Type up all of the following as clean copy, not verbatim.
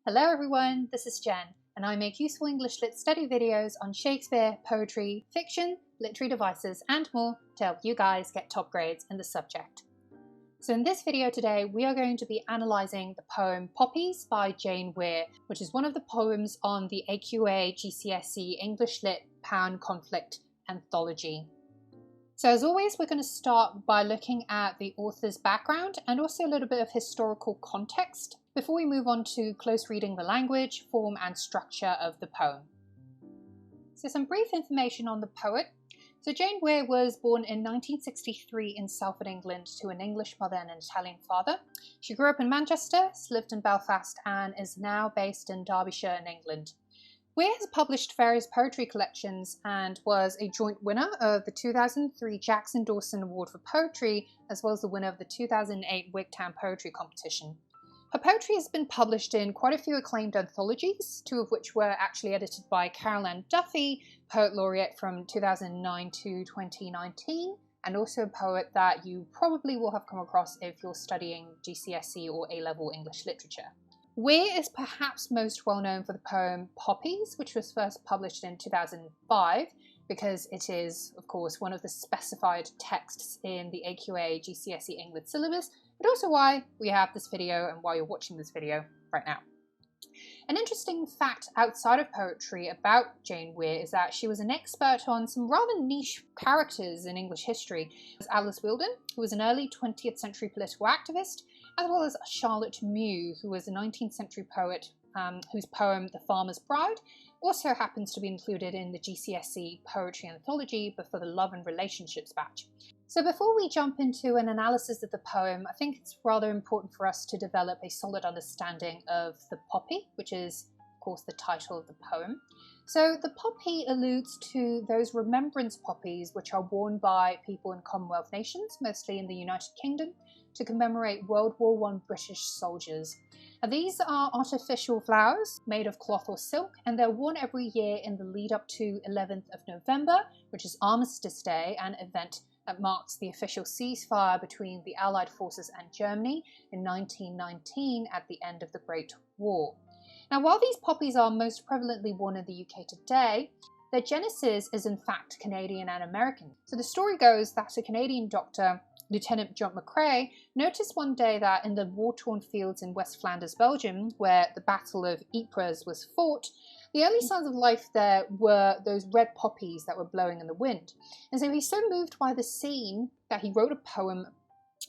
Hello everyone, this is Jen, and I make useful English Lit study videos on Shakespeare, poetry, fiction, literary devices, and more to help you guys get top grades in the subject. So in this video today, we are going to be analysing the poem Poppies by Jane Weir, which is one of the poems on the AQA GCSE English Lit Pound Conflict anthology. So as always, we're going to start by looking at the author's background and also a little bit of historical context before we move on to close reading the language, form and structure of the poem. So some brief information on the poet. So Jane Weir was born in 1963 in Salford, England, to an English mother and an Italian father. She grew up in Manchester, lived in Belfast and is now based in Derbyshire in England. Weir has published various poetry collections and was a joint winner of the 2003 Jackson Dawson Award for Poetry, as well as the winner of the 2008 Wigtown Poetry Competition. Her poetry has been published in quite a few acclaimed anthologies, two of which were actually edited by Carol Ann Duffy, Poet Laureate from 2009 to 2019, and also a poet that you probably will have come across if you're studying GCSE or A-level English literature. Weir is perhaps most well known for the poem Poppies, which was first published in 2005, because it is, of course, one of the specified texts in the AQA GCSE English syllabus, but also why we have this video and why you're watching this video right now. An interesting fact outside of poetry about Jane Weir is that she was an expert on some rather niche characters in English history. Alice Wilden, who was an early 20th century political activist, as well as Charlotte Mew, who was a 19th century poet whose poem The Farmer's Bride also happens to be included in the GCSE Poetry Anthology, but for the Love and Relationships batch. So before we jump into an analysis of the poem, I think it's rather important for us to develop a solid understanding of the poppy, which is, of course, the title of the poem. So the poppy alludes to those remembrance poppies which are worn by people in Commonwealth nations, mostly in the United Kingdom, to commemorate World War I British soldiers. Now, these are artificial flowers made of cloth or silk, and they're worn every year in the lead up to 11th of November, which is Armistice Day, an event that marks the official ceasefire between the Allied forces and Germany in 1919 at the end of the Great War. Now, while these poppies are most prevalently worn in the UK today, their genesis is in fact Canadian and American. So the story goes that a Canadian doctor, Lieutenant John McCrae, noticed one day that in the war-torn fields in West Flanders, Belgium, where the Battle of Ypres was fought, the only signs of life there were those red poppies that were blowing in the wind. And so he's so moved by the scene that he wrote a poem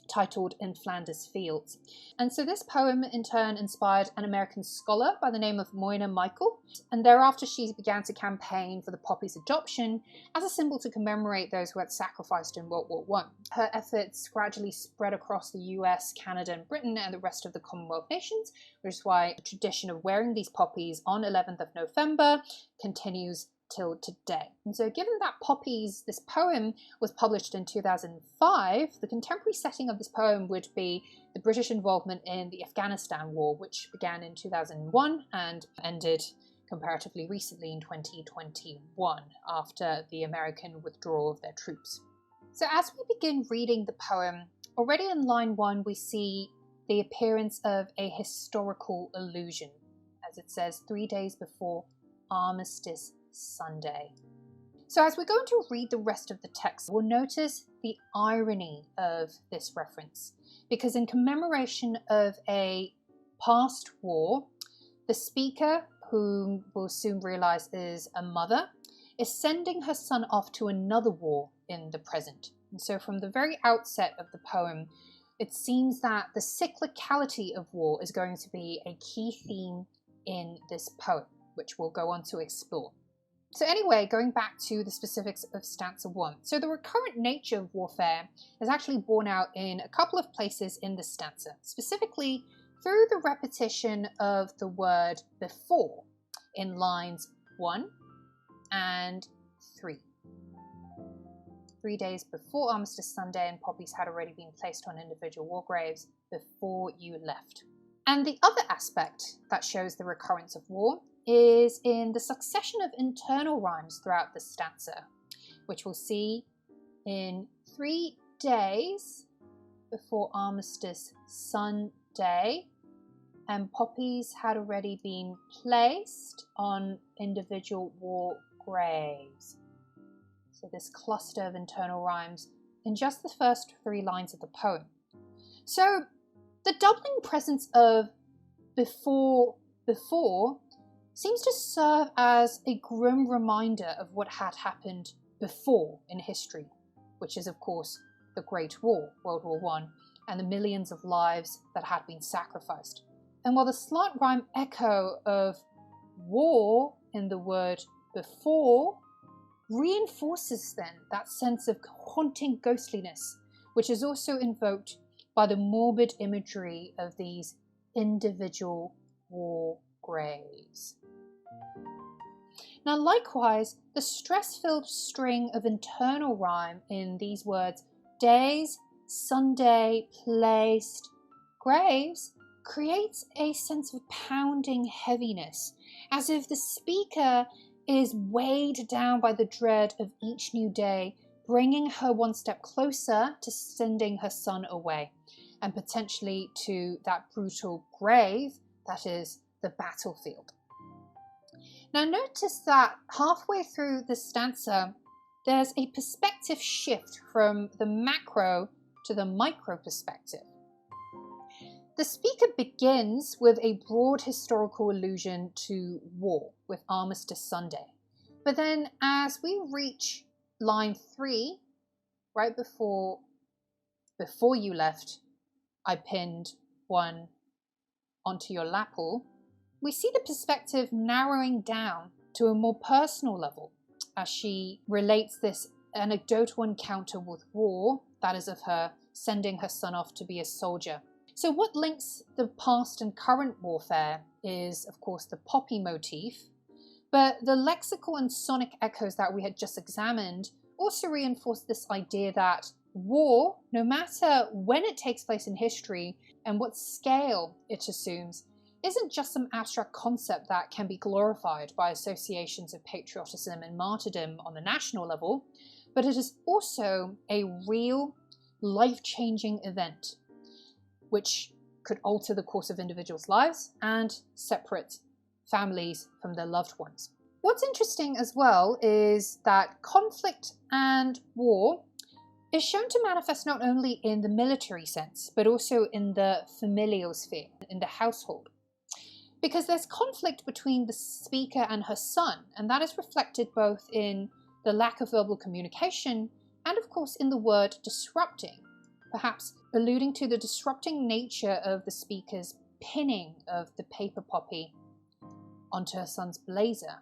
titled In Flanders Fields. And so this poem in turn inspired an American scholar by the name of Moyna Michael, and thereafter she began to campaign for the poppy's adoption as a symbol to commemorate those who had sacrificed in World War I. Her efforts gradually spread across the US, Canada and Britain and the rest of the Commonwealth nations, which is why the tradition of wearing these poppies on 11th of November continues till today. And so given that Poppies, this poem, was published in 2005, the contemporary setting of this poem would be the British involvement in the Afghanistan War, which began in 2001 and ended comparatively recently in 2021 after the American withdrawal of their troops. So as we begin reading the poem, already in line 1 we see the appearance of a historical allusion, as it says 3 days before Armistice Sunday. So as we're going to read the rest of the text, we'll notice the irony of this reference, because in commemoration of a past war, the speaker, whom we'll soon realize is a mother, is sending her son off to another war in the present. And so from the very outset of the poem, it seems that the cyclicality of war is going to be a key theme in this poem, which we'll go on to explore. So anyway, going back to the specifics of stanza 1. So the recurrent nature of warfare is actually borne out in a couple of places in the stanza, specifically through the repetition of the word before in lines 1 and 3. 3 days before Armistice Sunday, and poppies had already been placed on individual war graves before you left. And the other aspect that shows the recurrence of war is in the succession of internal rhymes throughout the stanza, which we'll see in 3 days before Armistice Sunday and poppies had already been placed on individual war graves. So this cluster of internal rhymes in just the first 3 lines of the poem. So the doubling presence of before seems to serve as a grim reminder of what had happened before in history, which is of course the Great War, World War I, and the millions of lives that had been sacrificed. And while the slight rhyme echo of war in the word before reinforces then that sense of haunting ghostliness, which is also invoked by the morbid imagery of these individual war graves. Now likewise, the stress-filled string of internal rhyme in these words, days, Sunday, placed, graves, creates a sense of pounding heaviness, as if the speaker is weighed down by the dread of each new day, bringing her one step closer to sending her son away, and potentially to that brutal grave that is the battlefield. Now notice that halfway through the stanza, there's a perspective shift from the macro to the micro perspective. The speaker begins with a broad historical allusion to war with Armistice Sunday. But then as we reach line 3, right before you left, I pinned one onto your lapel, we see the perspective narrowing down to a more personal level as she relates this anecdotal encounter with war, that is of her sending her son off to be a soldier. So what links the past and current warfare is, of course, the poppy motif, but the lexical and sonic echoes that we had just examined also reinforce this idea that war, no matter when it takes place in history and what scale it assumes, isn't just some abstract concept that can be glorified by associations of patriotism and martyrdom on the national level, but it is also a real, life-changing event which could alter the course of individuals' lives and separate families from their loved ones. What's interesting as well is that conflict and war is shown to manifest not only in the military sense, but also in the familial sphere, in the household. Because there's conflict between the speaker and her son, and that is reflected both in the lack of verbal communication and of course in the word disrupting, perhaps alluding to the disrupting nature of the speaker's pinning of the paper poppy onto her son's blazer.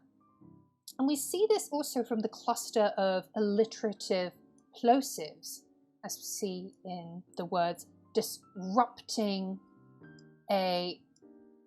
And we see this also from the cluster of alliterative plosives, as we see in the words disrupting a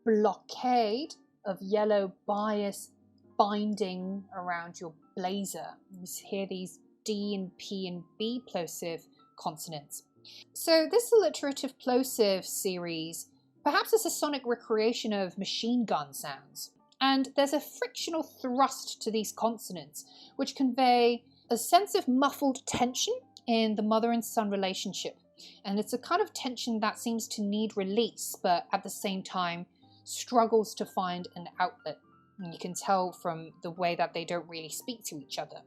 blockade of yellow bias binding around your blazer. You hear these D and P and B plosive consonants. So this alliterative plosive series perhaps is a sonic recreation of machine gun sounds. And there's a frictional thrust to these consonants, which convey a sense of muffled tension in the mother and son relationship. And it's a kind of tension that seems to need release, but at the same time struggles to find an outlet. And you can tell from the way that they don't really speak to each other.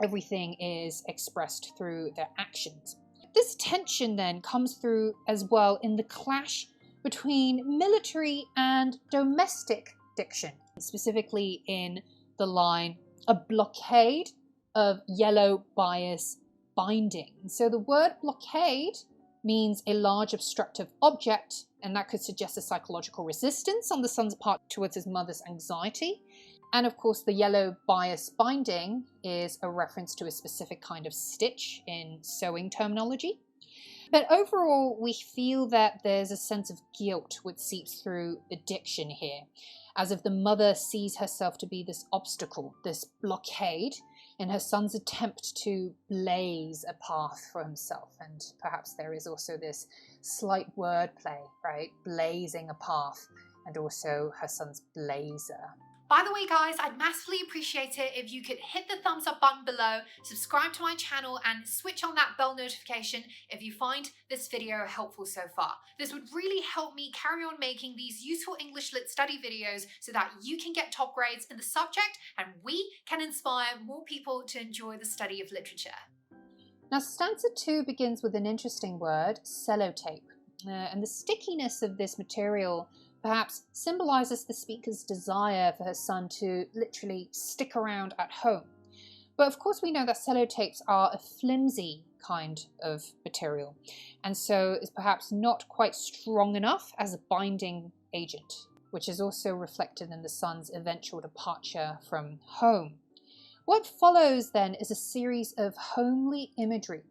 Everything is expressed through their actions. This tension then comes through as well in the clash between military and domestic diction, specifically in the line, a blockade of yellow bias binding. So the word blockade means a large obstructive object, and that could suggest a psychological resistance on the son's part towards his mother's anxiety. And of course, the yellow bias binding is a reference to a specific kind of stitch in sewing terminology. But overall, we feel that there's a sense of guilt which seeps through the diction here, as if the mother sees herself to be this obstacle, this blockade, in her son's attempt to blaze a path for himself. And perhaps there is also this slight wordplay, right? Blazing a path, and also her son's blazer. By the way guys, I'd massively appreciate it if you could hit the thumbs up button below, subscribe to my channel and switch on that bell notification if you find this video helpful so far. This would really help me carry on making these useful English Lit study videos so that you can get top grades in the subject and we can inspire more people to enjoy the study of literature. Now stanza 2 begins with an interesting word, sellotape, and the stickiness of this material perhaps symbolizes the speaker's desire for her son to literally stick around at home. But of course we know that sellotapes are a flimsy kind of material, and so is perhaps not quite strong enough as a binding agent, which is also reflected in the son's eventual departure from home. What follows then is a series of homely imagery,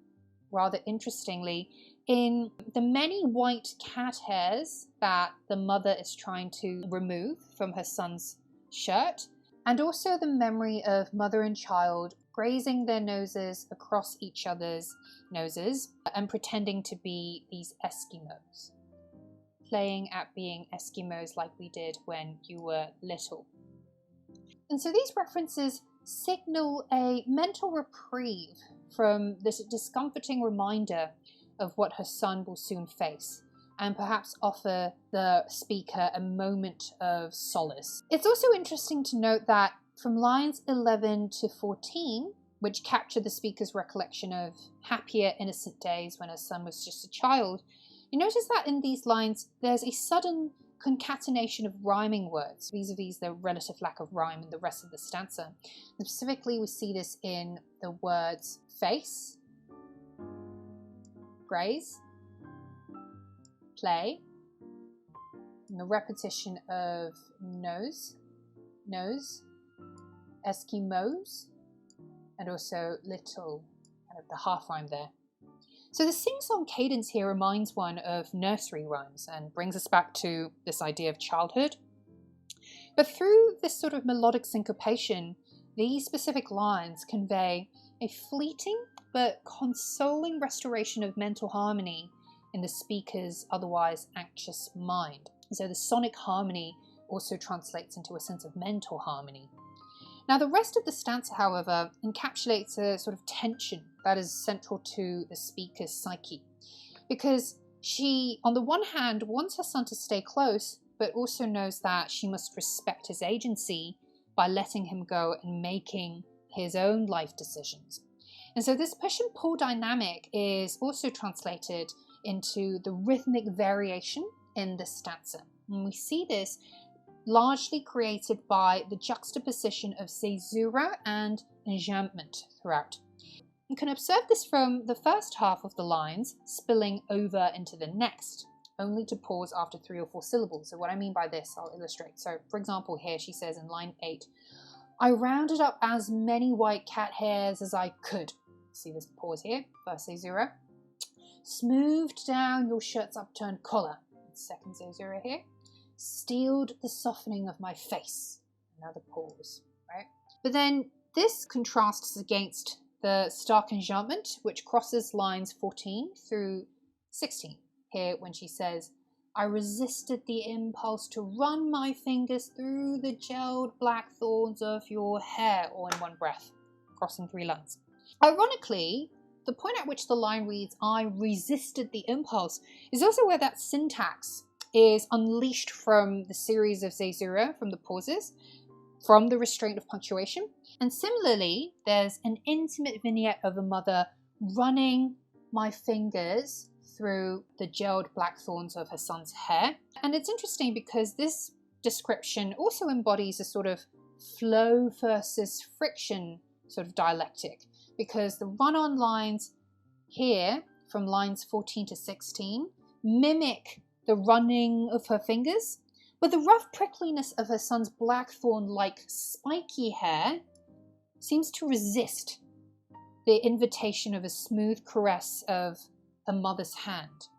rather interestingly, in the many white cat hairs that the mother is trying to remove from her son's shirt, and also the memory of mother and child grazing their noses across each other's noses and pretending to be these Eskimos, playing at being Eskimos like we did when you were little. And so these references signal a mental reprieve from this discomforting reminder of what her son will soon face, and perhaps offer the speaker a moment of solace. It's also interesting to note that from lines 11 to 14, which capture the speaker's recollection of happier, innocent days when her son was just a child, you notice that in these lines there's a sudden concatenation of rhyming words vis-a-vis the relative lack of rhyme in the rest of the stanza. And specifically we see this in the words face, graze, play, and the repetition of nose, Eskimos, and also little, kind of the half rhyme there. So the sing-song cadence here reminds one of nursery rhymes and brings us back to this idea of childhood. But through this sort of melodic syncopation, these specific lines convey a fleeting but consoling restoration of mental harmony in the speaker's otherwise anxious mind. So the sonic harmony also translates into a sense of mental harmony. Now the rest of the stanza, however, encapsulates a sort of tension that is central to the speaker's psyche, because she, on the one hand, wants her son to stay close, but also knows that she must respect his agency by letting him go and making his own life decisions. And so this push and pull dynamic is also translated into the rhythmic variation in the stanza. And we see this largely created by the juxtaposition of caesura and enjambment throughout. You can observe this from the first half of the lines spilling over into the next, only to pause after 3 or 4 syllables. So what I mean by this, I'll illustrate. So for example, here she says in line 8, I rounded up as many white cat hairs as I could. See this pause here, first caesura. Smoothed down your shirt's upturned collar. Second caesura here. Steeled the softening of my face. Another pause, right? But then this contrasts against the stark enjambment, which crosses lines 14 through 16. Here when she says, I resisted the impulse to run my fingers through the gelled black thorns of your hair, all in one breath, crossing 3 lines. Ironically, the point at which the line reads, I resisted the impulse, is also where that syntax is unleashed from the series of caesura, from the pauses, from the restraint of punctuation. And similarly, there's an intimate vignette of a mother running my fingers through the gelled black thorns of her son's hair. And it's interesting because this description also embodies a sort of flow versus friction sort of dialectic, because the run-on lines here from lines 14 to 16 mimic the running of her fingers, but the rough prickliness of her son's blackthorn-like spiky hair seems to resist the invitation of a smooth caress of a mother's hand.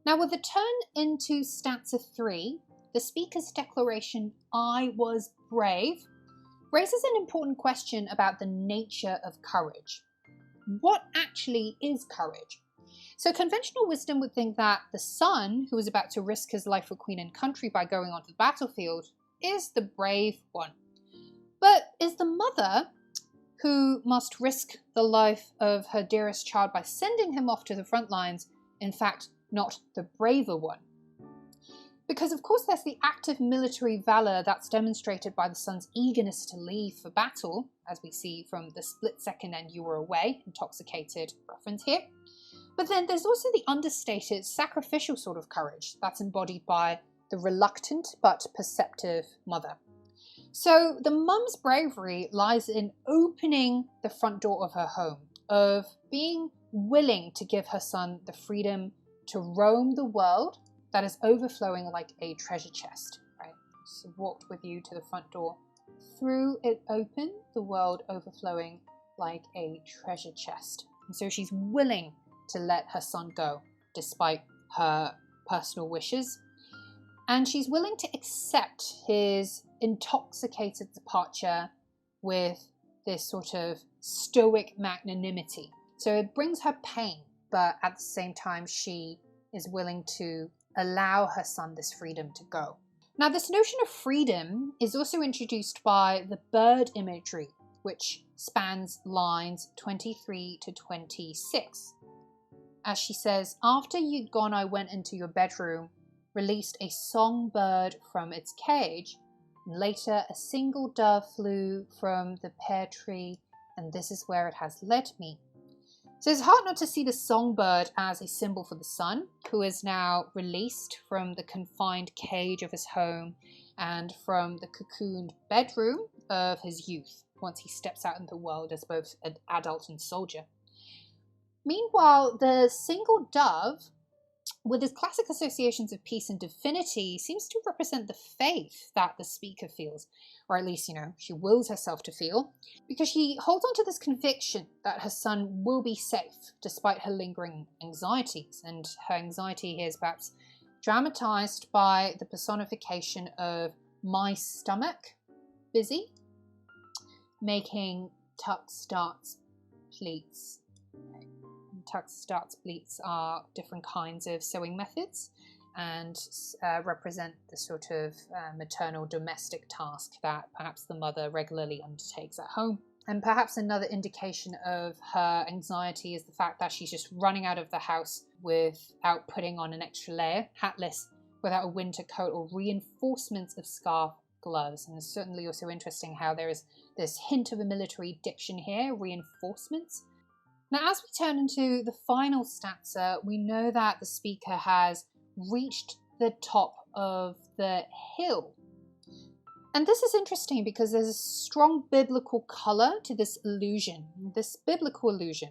Now with the turn into stanza 3, the speaker's declaration, I was brave, raises an important question about the nature of courage. What actually is courage? So conventional wisdom would think that the son, who was about to risk his life for queen and country by going onto the battlefield, is the brave one. But is the mother, who must risk the life of her dearest child by sending him off to the front lines, in fact not the braver one? Because of course there's the active military valour that's demonstrated by the son's eagerness to leave for battle, as we see from the split second and you were away, intoxicated reference here. But then there's also the understated sacrificial sort of courage that's embodied by the reluctant but perceptive mother. So the mum's bravery lies in opening the front door of her home, of being willing to give her son the freedom to roam the world that is overflowing like a treasure chest, right? So walked with you to the front door. Through it open, the world overflowing like a treasure chest. And so she's willing to let her son go, despite her personal wishes. And she's willing to accept his intoxicated departure with this sort of stoic magnanimity. So it brings her pain, but at the same time she is willing to allow her son this freedom to go. Now this notion of freedom is also introduced by the bird imagery, which spans lines 23 to 26. As she says, "After you'd gone I went into your bedroom, released a songbird from its cage, and later a single dove flew from the pear tree, and this is where it has led me." So it's hard not to see the songbird as a symbol for the son, who is now released from the confined cage of his home and from the cocooned bedroom of his youth, once he steps out into the world as both an adult and soldier. Meanwhile, the single dove, with its classic associations of peace and divinity, seems to represent the faith that the speaker feels, or at least, she wills herself to feel, because she holds on to this conviction that her son will be safe despite her lingering anxieties. And her anxiety here is perhaps dramatized by the personification of my stomach busy making tuck starts pleats. Tuck starts pleats are different kinds of sewing methods and represent the sort of maternal domestic task that perhaps the mother regularly undertakes at home. And perhaps another indication of her anxiety is the fact that she's just running out of the house without putting on an extra layer, hatless, without a winter coat or reinforcements of scarf, gloves. And it's certainly also interesting how there is this hint of a military diction here, reinforcements. Now, as we turn into the final stanza, we know that the speaker has reached the top of the hill. And this is interesting because there's a strong biblical colour to this allusion, this biblical allusion,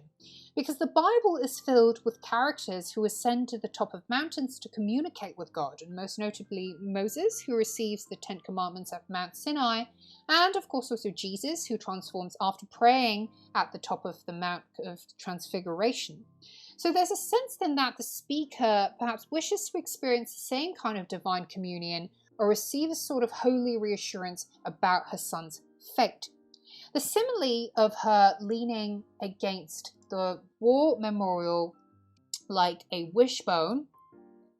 because the Bible is filled with characters who ascend to the top of mountains to communicate with God, and most notably Moses, who receives the 10 Commandments at Mount Sinai, and of course also Jesus, who transforms after praying at the top of the Mount of Transfiguration. So there's a sense then that the speaker perhaps wishes to experience the same kind of divine communion or receive a sort of holy reassurance about her son's fate. The simile of her leaning against the war memorial like a wishbone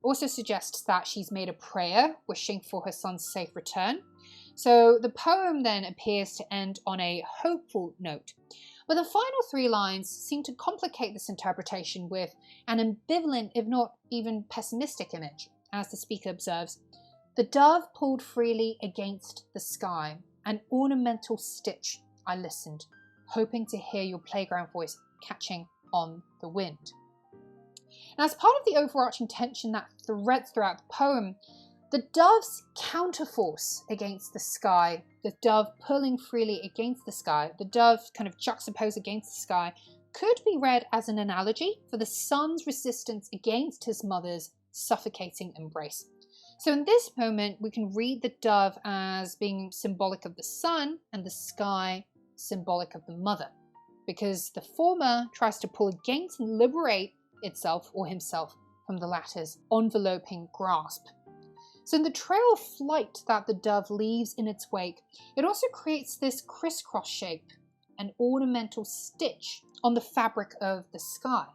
also suggests that she's made a prayer wishing for her son's safe return. So the poem then appears to end on a hopeful note. But the final 3 lines seem to complicate this interpretation with an ambivalent, if not even pessimistic image. As the speaker observes, "The dove pulled freely against the sky, an ornamental stitch. I listened, hoping to hear your playground voice catching on the wind." Now, as part of the overarching tension that threads throughout the poem, the dove's counterforce against the sky, the dove pulling freely against the sky, the dove kind of juxtaposed against the sky, could be read as an analogy for the son's resistance against his mother's suffocating embrace. So in this moment, we can read the dove as being symbolic of the son and the sky symbolic of the mother, because the former tries to pull against and liberate itself or himself from the latter's enveloping grasp. So in the trail of flight that the dove leaves in its wake, it also creates this crisscross shape, an ornamental stitch on the fabric of the sky.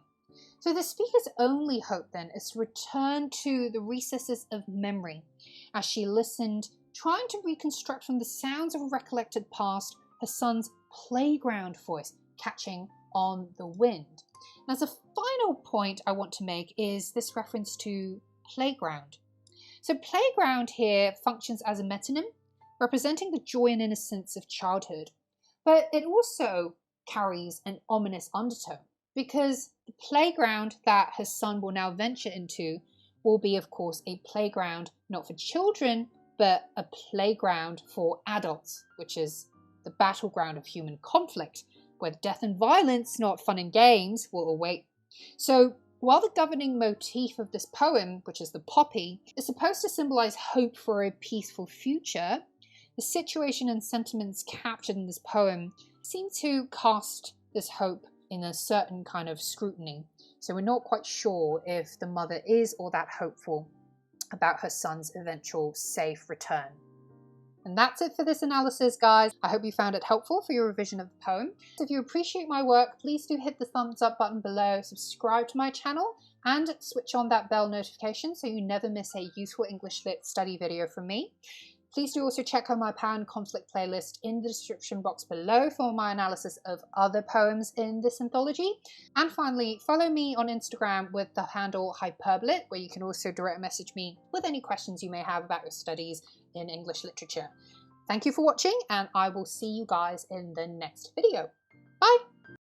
So the speaker's only hope then is to return to the recesses of memory as she listened trying to reconstruct from the sounds of a recollected past her son's playground voice catching on the wind. And as a final point I want to make is this reference to playground. So playground here functions as a metonym, representing the joy and innocence of childhood, but it also carries an ominous undertone, because the playground that her son will now venture into will be, of course, a playground not for children, but a playground for adults, which is the battleground of human conflict, where death and violence, not fun and games, will await. So while the governing motif of this poem, which is the poppy, is supposed to symbolize hope for a peaceful future, the situation and sentiments captured in this poem seem to cast this hope in a certain kind of scrutiny. So we're not quite sure if the mother is all that hopeful about her son's eventual safe return. And that's it for this analysis, guys. I hope you found it helpful for your revision of the poem. So if you appreciate my work, please do hit the thumbs up button below, subscribe to my channel, and switch on that bell notification so you never miss a useful English Lit study video from me. Please do also check out my Power and Conflict playlist in the description box below for my analysis of other poems in this anthology. And finally, follow me on Instagram with the handle Hyperbolate, where you can also direct message me with any questions you may have about your studies in English literature. Thank you for watching, and I will see you guys in the next video. Bye!